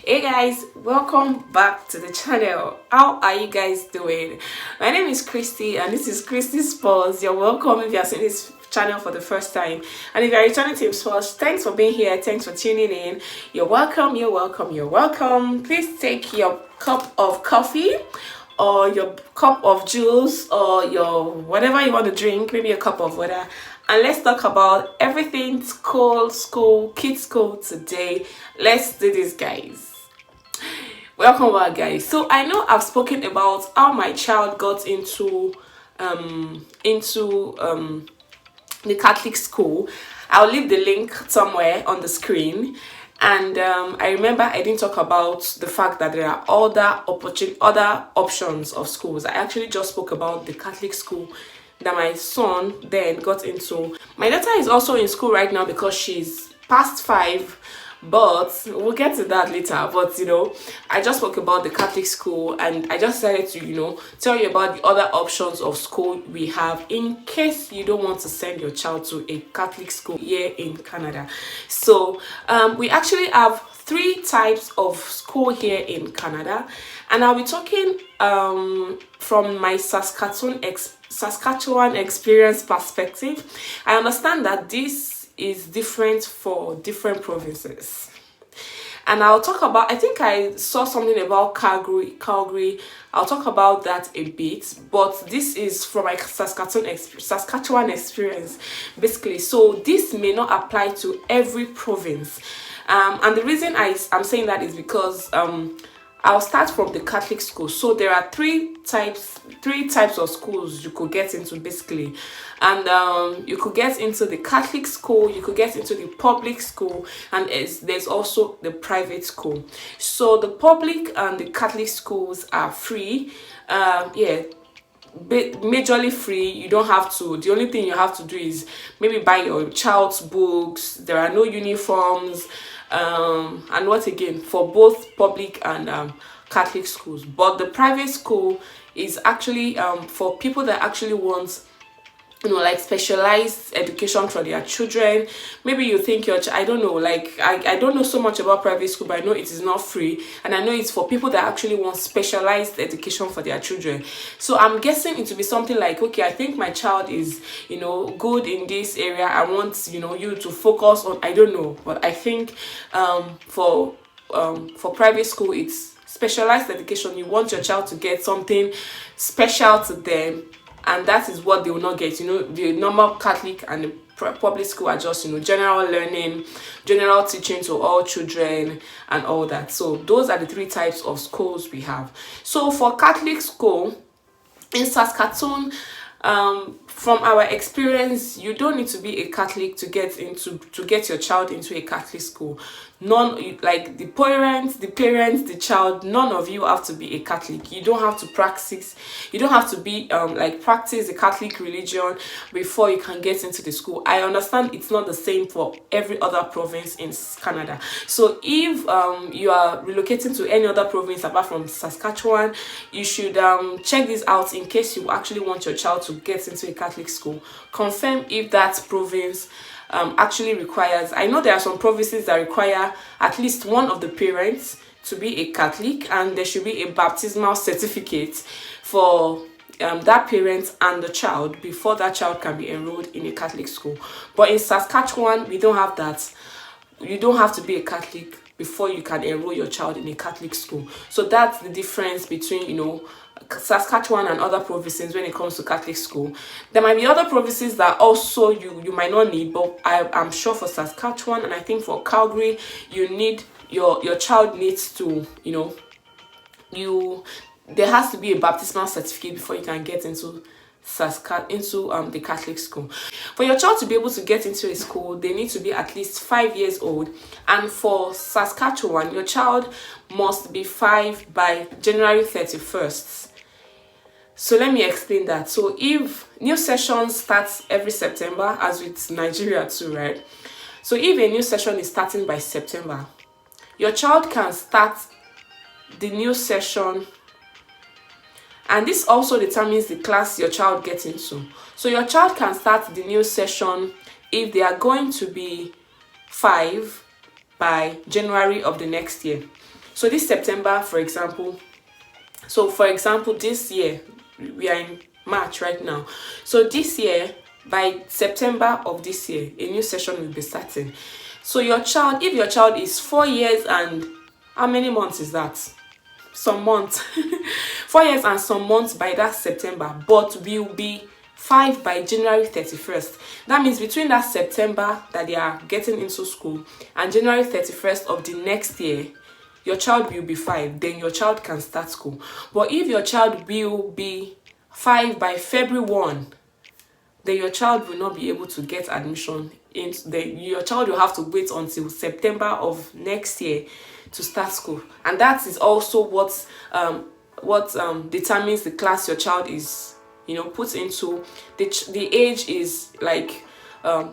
Hey guys, welcome back to the channel. How are you guys doing? My name is Christy and this is Christy's Sports. You're welcome if you're seeing this channel for the first time, and if you're returning to Sports, thanks for being here, thanks for tuning in. You're welcome, you're welcome, you're welcome. Please take your cup of coffee or your cup of juice or your whatever you want to drink, maybe a cup of water, and let's talk about everything school, kids school today. Let's do this, guys. Welcome back, guys. So I know I've spoken about how my child got into the Catholic school. I'll leave the link somewhere on the screen. And I remember I didn't talk about the fact that there are other options of schools. I actually just spoke about the Catholic school that my son then got into. My daughter is also in school right now because she's past 5, but we'll get to that later. But I just spoke about the Catholic school, and I just decided to tell you about the other options of school we have in case you don't want to send your child to a Catholic school here in Canada. So we actually have 3 types of school here in Canada, and I'll be talking from my Saskatchewan experience perspective. I understand that this is different for different provinces, and I'll talk about, I think I saw something about Calgary. I'll talk about that a bit, but this is from my Saskatchewan experience basically. So this may not apply to every province, and the reason I'm saying that is because I'll start from the Catholic school. So there are three types of schools you could get into basically, and you could get into the Catholic school, you could get into the public school, and there's also the private school. So the public and the Catholic schools are free, majorly free. You don't have to, the only thing you have to do is maybe buy your child's books. There are no uniforms, and what again, for both public and Catholic schools. But the private school is actually for people that actually want like specialized education for their children. Maybe you think I don't know, like I don't know so much about private school, but I know it is not free, and I know it's for people that actually want specialized education for their children. So I'm guessing it will be something like, okay, I think my child is good in this area, I want you to focus on, I don't know, but I think for private school it's specialized education. You want your child to get something special to them, and that is what they will not get. The normal Catholic and the public school are just general learning, general teaching to all children and all that. So those are the 3 types of schools we have. So for Catholic school in Saskatoon, from our experience, you don't need to be a Catholic to get your child into a Catholic school. Like the parents, the child, none of you have to be a Catholic. You don't have to practice. You don't have to be practice the Catholic religion before you can get into the school. I understand it's not the same for every other province in Canada. So if you are relocating to any other province apart from Saskatchewan, you should check this out in case you actually want your child to get into a Catholic school. Confirm if that province actually requires. I know there are some provinces that require at least one of the parents to be a Catholic, and there should be a baptismal certificate for that parent and the child before that child can be enrolled in a Catholic school. But in Saskatchewan, we don't have that. You don't have to be a Catholic before you can enroll your child in a Catholic school. So that's the difference between Saskatchewan and other provinces when it comes to Catholic school. There might be other provinces that also you might not need, but I'm sure for Saskatchewan, and I think for Calgary, you need your child needs to there has to be a baptismal certificate before you can get into the Catholic school. For your child to be able to get into a school, they need to be at least 5 years old, and for Saskatchewan, your child must be 5 by January 31st. So let me explain that. So if new session starts every September, as with Nigeria too, right? So if a new session is starting by September, your child can start the new session, and this also determines the class your child gets into. So your child can start the new session if they are going to be 5 by January of the next year. So this September, for example, this year, we are in March right now. So this year, by September of this year, a new session will be starting. So your child, if your child is 4 years and how many months is that? Some months. 4 years and some months by that September, but will be 5 by January 31st. That means between that September that they are getting into school and January 31st of the next year, your child will be 5, then your child can start school. But if your child will be 5 by February 1, then your child will not be able to get admission. Your child will have to wait until September of next year to start school. And that is also what determines the class your child is, put into. The age is like, the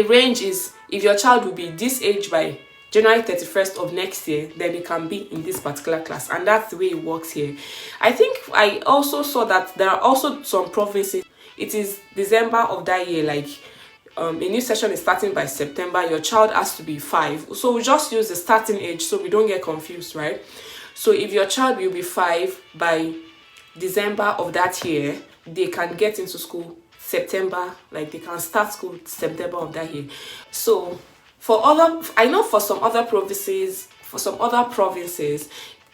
range is, if your child will be this age by January 31st of next year, then it can be in this particular class. And that's the way it works here. I think I also saw that there are also some provinces, it is December of that year, like a new session is starting by September, your child has to be 5. So we just use the starting age so we don't get confused, right? So if your child will be 5 by December of that year, they can get into school September, like they can start school September of that year. So I know for some other provinces,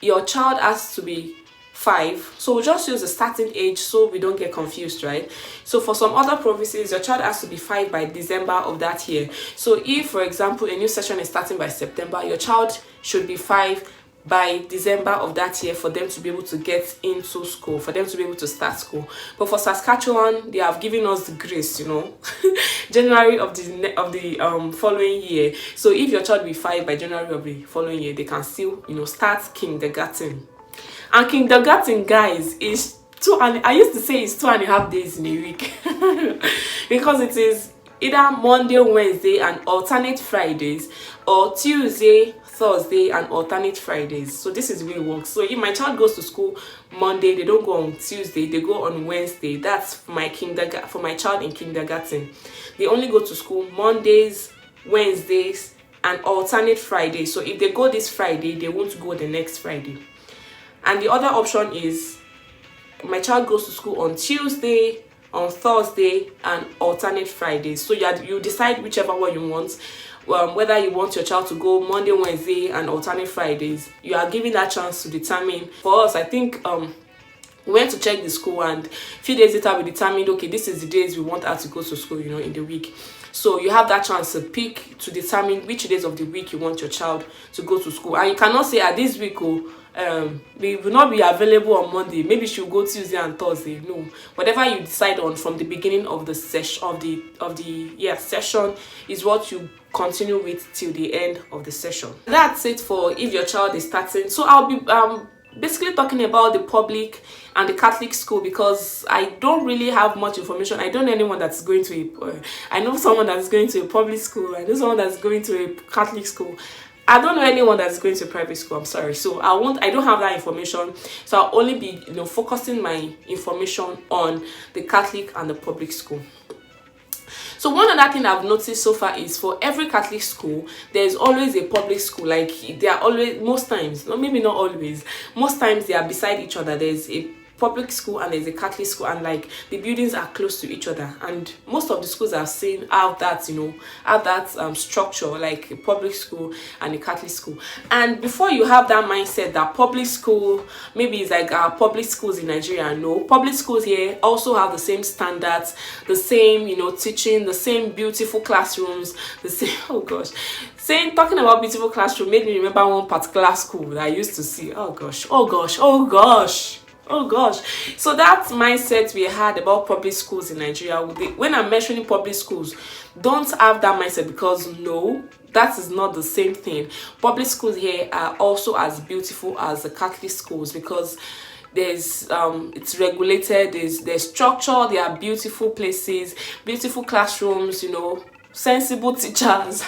your child has to be 5. So we'll just use the starting age so we don't get confused, right? So for some other provinces, your child has to be 5 by December of that year. So if, for example, a new session is starting by September, your child should be 5 by December of that year for them to be able to get into school, for them to be able to start school. But for Saskatchewan, they have given us the grace, January of the following year. So if your child be 5 by January of the following year, they can still, start kindergarten. And kindergarten, guys, is I used to say it's 2.5 days in a week because it is either Monday, Wednesday, and alternate Fridays, or Tuesday, Thursday, and alternate Fridays. So this is the way it works. So if my child goes to school Monday, they don't go on Tuesday, they go on Wednesday. That's for my child in kindergarten. They only go to school Mondays, Wednesdays, and alternate Fridays. So if they go this Friday, they won't go the next Friday. And the other option is my child goes to school on Tuesday, on Thursday, and alternate Fridays. So you decide whichever one you want. Whether you want your child to go Monday, Wednesday, and alternate Fridays, you are given that chance to determine. For us, I think we went to check the school, and a few days later we determined, okay, this is the days we want her to go to school, in the week. So you have that chance to pick, to determine which days of the week you want your child to go to school. And you cannot say, this week, we will not be available on Monday, maybe she'll go Tuesday and Thursday. No, whatever you decide on from the beginning of the session session is what you continue with till the end of the session. That's it for if your child is starting. So I'll be basically talking about the public and the Catholic school because I don't really have much information. I don't know anyone that's going to I know someone that's going to a public school, I know someone that's going to a Catholic school. I don't know anyone that's going to private school. I'm sorry. So I don't have that information. So I'll only be focusing my information on the Catholic and the public school. So one other thing I've noticed so far is for every Catholic school, there's always a public school. Like they are always, most times, no, maybe not always, most times they are beside each other. There's a public school and there's a Catholic school, and like the buildings are close to each other, and most of the schools I've seen have that structure, like a public school and a Catholic school. And before you have that mindset that public school maybe is like our public schools in Nigeria, no, public schools here also have the same standards, the same teaching, the same beautiful classrooms, the same talking about beautiful classroom made me remember one particular school that I used to see. Oh gosh. So that mindset we had about public schools in Nigeria, when I'm mentioning public schools, don't have that mindset, because no, that is not the same thing. Public schools here are also as beautiful as the Catholic schools, because there's it's regulated, there's structure, there are beautiful places, beautiful classrooms, sensible teachers.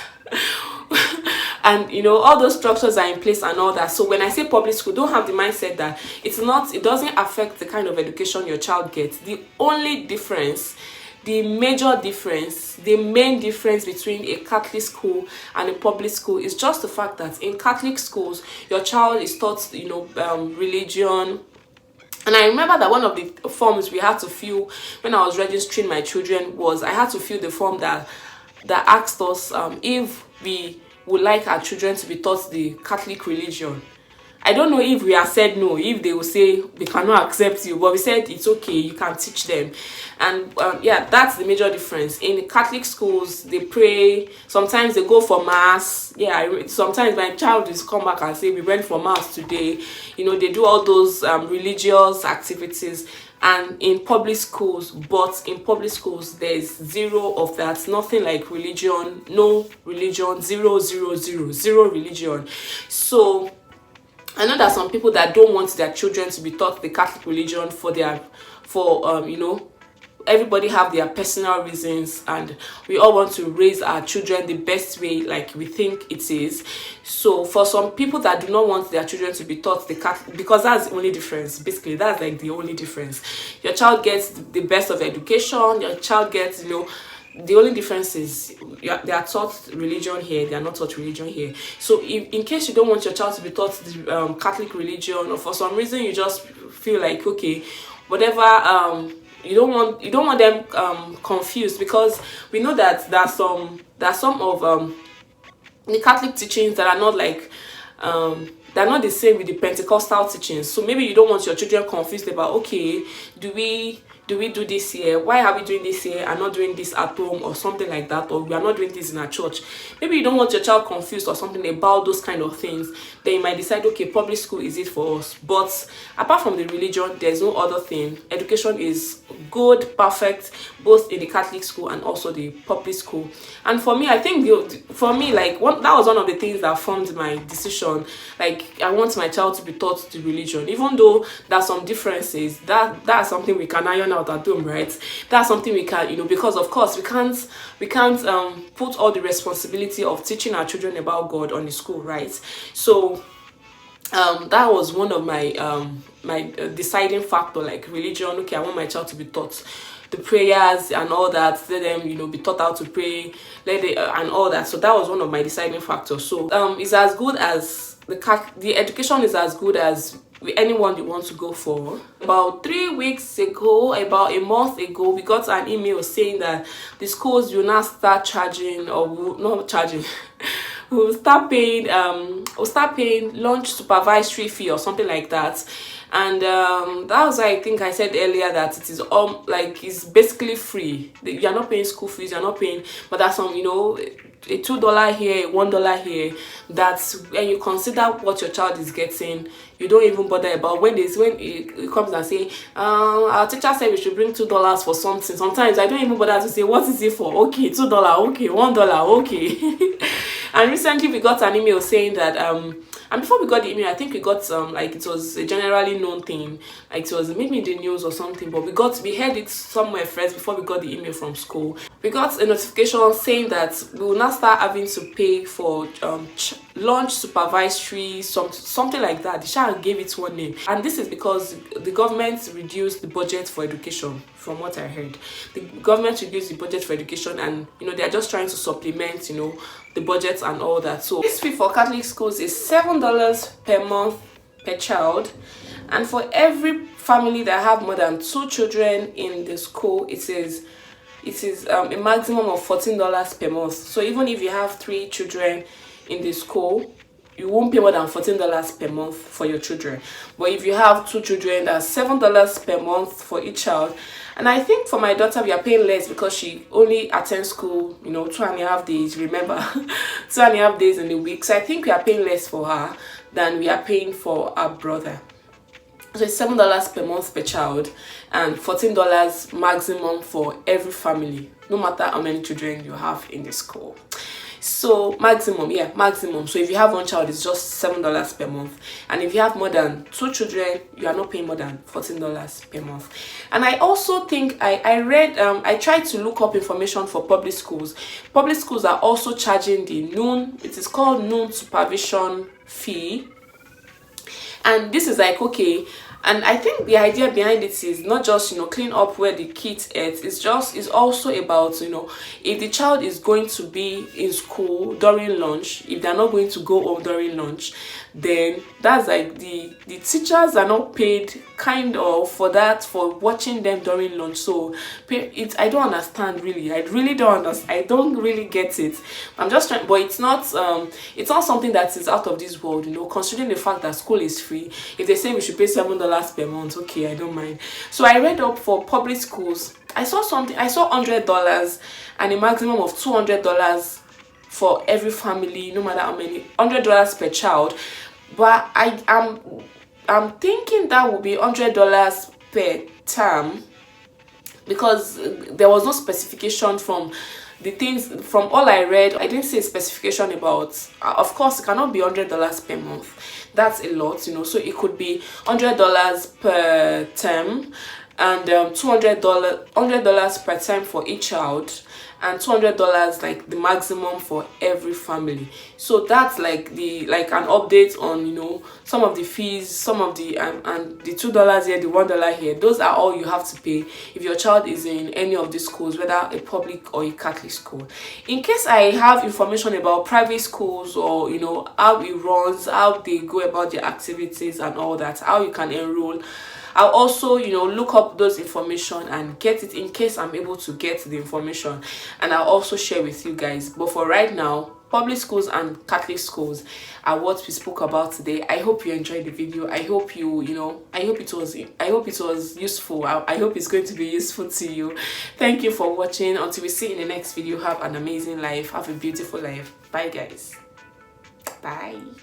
And all those structures are in place and all that. So when I say public school, don't have the mindset that it doesn't affect the kind of education your child gets. The only difference the major difference, the main difference between a Catholic school and a public school is just the fact that in Catholic schools, your child is taught, religion. And I remember that one of the forms we had to fill when I was registering my children was I had to fill the form that asked us if we would like our children to be taught the Catholic religion. I don't know if we have said no, if they will say we cannot accept you, but we said it's okay, you can teach them. And yeah, that's the major difference. In the Catholic schools, they pray, sometimes they go for mass. Yeah, sometimes my child is come back and say we went for mass today. They do all those religious activities. And in public schools, there's zero of that. Nothing like religion, no religion, zero, zero, zero, zero religion. So I know that some people that don't want their children to be taught the Catholic religion everybody have their personal reasons, and we all want to raise our children the best way like we think it is. So for some people that do not want their children to be taught the Catholic, because that's the only difference, basically that's like the only difference. Your child gets the best of education, your child gets, the only difference is they are taught religion here, they are not taught religion here. So in case you don't want your child to be taught the Catholic religion, or for some reason you just feel like, okay, whatever, you don't want them confused, because we know that there are some of the Catholic teachings that are not like they're not the same with the Pentecostal teachings. So maybe you don't want your children confused about, okay, do we do this here? Why are we doing this here and not doing this at home, or something like that? Or we are not doing this in our church. Maybe you don't want your child confused or something about those kind of things. Then you might decide, okay, public school is it for us. But apart from the religion, there's no other thing. Education is good, perfect, both in the Catholic school and also the public school. And for me, I think that was one of the things that formed my decision. Like, I want my child to be taught the religion, even though there's some differences. That's something we can iron out at home, right? That's something we can, because of course we can't put all the responsibility of teaching our children about God on the school, right? So that was one of my my deciding factor, like religion. Okay, I want my child to be taught the prayers and all that, let them be taught how to pray, and all that. So that was one of my deciding factors. So it's as good as the education is as good as anyone you want to go for. About 3 weeks ago, about a month ago, we got an email saying that the schools will now start charging, or will not charging we'll start paying lunch supervisory fee or something like that. And that was why I think I said earlier that it is it's basically free. You're not paying school fees, you're not paying, but that's some a $2 here, $1 here. That's when you consider what your child is getting, you don't even bother about when it comes and say our teacher said we should bring $2 for something. Sometimes I don't even bother to say what is it for. Okay, $2, okay, $1, okay. And recently we got an email saying that and before we got the email, I think we got it was a generally known thing, like it was maybe in the news or something, but we heard it somewhere first before we got the email from school. We got a notification saying that we will now start having to pay for lunch supervisory, something like that. The child gave it one name, and this is because the government reduced the budget for education. From what I heard, the government reduced the budget for education, and they are just trying to supplement the budget and all that. So this fee for Catholic schools is $7 per month per child, and for every family that have more than 2 children in the school, it is a maximum of $14 per month. So even if you have 3 children in the school, you won't pay more than $14 per month for your children. But if you have 2 children, that's $7 per month for each child. And I think for my daughter, we are paying less because she only attends school, 2.5 days, remember, 2.5 days in a week. So I think we are paying less for her than we are paying for our brother. So it's $7 per month per child and $14 maximum for every family, no matter how many children you have in the school. So maximum. So if you have 1 child, it's just $7 per month, and if you have more than 2 children, you are not paying more than $14 per month. And I also think I read, I tried to look up information for public schools. Public schools are also charging the noon. It is called noon supervision fee, and this is like, okay, And I think the idea behind it is not just, clean up where the kids eat. It's also about, if the child is going to be in school during lunch, if they're not going to go home during lunch, then that's like the teachers are not paid kind of for that, for watching them during lunch. So I don't understand, really. I really don't understand. I don't really get it. I'm just trying, but it's not something that is out of this world, considering the fact that school is free. If they say we should pay $7 per month, okay, I don't mind. So I read up for public schools. I saw $100 and a maximum of $200 for every family, no matter how many, $100 per child. But I'm thinking that would be $100 per term, because there was no specification from the things. From all I read, I didn't see a specification about, of course it cannot be $100 per month. That's a lot, so it could be $100 per term, and $200 per term for each child, and $200 like the maximum for every family. So that's like an update on, some of the fees, some of the and the $2 here, the $1 here. Those are all you have to pay if your child is in any of these schools, whether a public or a Catholic school. In case I have information about private schools, or how it runs, how they go about their activities and all that, how you can enroll, I'll also, look up those information and get it, in case I'm able to get the information, and I'll also share with you guys. But for right now, public schools and Catholic schools are what we spoke about today. I hope you enjoyed the video. I hope I hope it was useful. I hope it's going to be useful to you. Thank you for watching. Until we see in the next video, have an amazing life. Have a beautiful life. Bye guys. Bye.